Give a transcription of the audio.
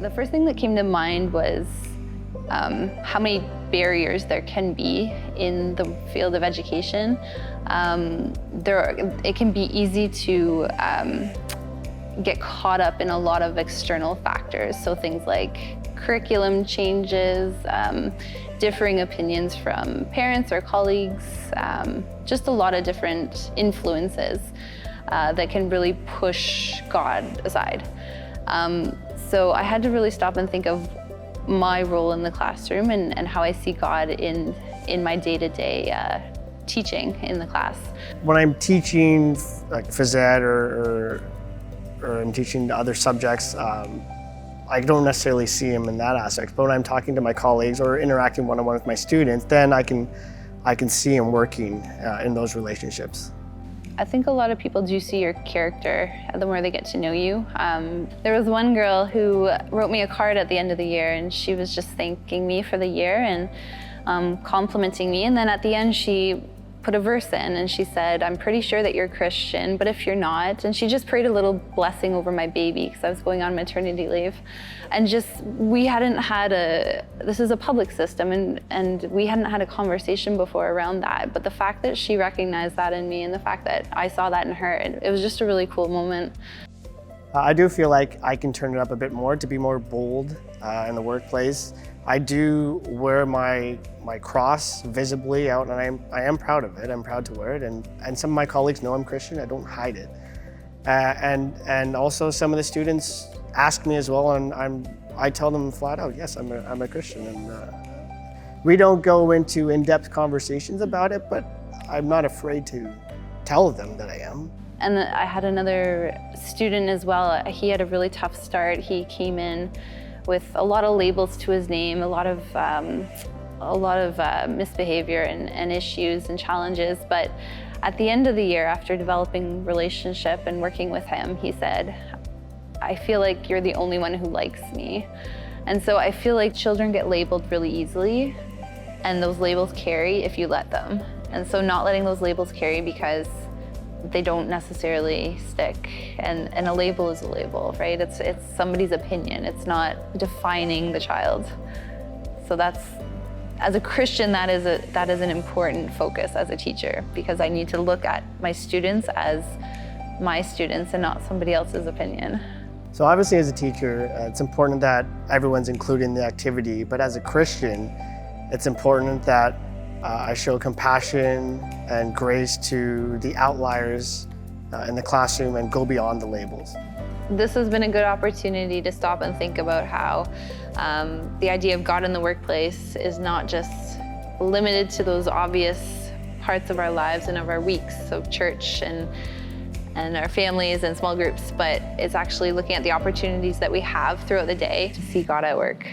The first thing that came to mind was how many barriers there can be in the field of education. It can be easy to get caught up in a lot of external factors. So things like curriculum changes, differing opinions from parents or colleagues, just a lot of different influences that can really push God aside. So I had to really stop and think of my role in the classroom and how I see God in my day-to-day teaching in the class. When I'm teaching like phys ed or I'm teaching other subjects, I don't necessarily see him in that aspect. But when I'm talking to my colleagues or interacting one-on-one with my students, then I can see him working in those relationships. I think a lot of people do see your character the more they get to know you. There was one girl who wrote me a card at the end of the year, and she was just thanking me for the year and complimenting me. And then at the end, she put a verse in and she said, "I'm pretty sure that you're Christian, but if you're not," and she just prayed a little blessing over my baby because I was going on maternity leave. And we hadn't had this is a public system and we hadn't had a conversation before around that. But the fact that she recognized that in me and the fact that I saw that in her, it was just a really cool moment. I do feel like I can turn it up a bit more to be more bold in the workplace. I do wear my cross visibly out, and I am proud of it. I'm proud to wear it, and some of my colleagues know I'm Christian. I don't hide it, and also some of the students ask me as well, and I tell them flat out, yes, I'm a Christian, and we don't go into in-depth conversations about it, but I'm not afraid to tell them that I am. And I had another student as well. He had a really tough start. He came in with a lot of labels to his name, a lot of misbehavior and issues and challenges. But at the end of the year, after developing relationship and working with him, he said, "I feel like you're the only one who likes me." And so I feel like children get labeled really easily, and those labels carry if you let them. And so not letting those labels carry because they don't necessarily stick, and a label is a label, right? It's somebody's opinion. It's not defining the child. So as a Christian, that is an important focus as a teacher, because I need to look at my students as my students and not somebody else's opinion. So obviously as a teacher, it's important that everyone's included in the activity, but as a Christian, it's important that I show compassion and grace to the outliers in the classroom and go beyond the labels. This has been a good opportunity to stop and think about how the idea of God in the workplace is not just limited to those obvious parts of our lives and of our weeks of church and our families and small groups, but it's actually looking at the opportunities that we have throughout the day to see God at work.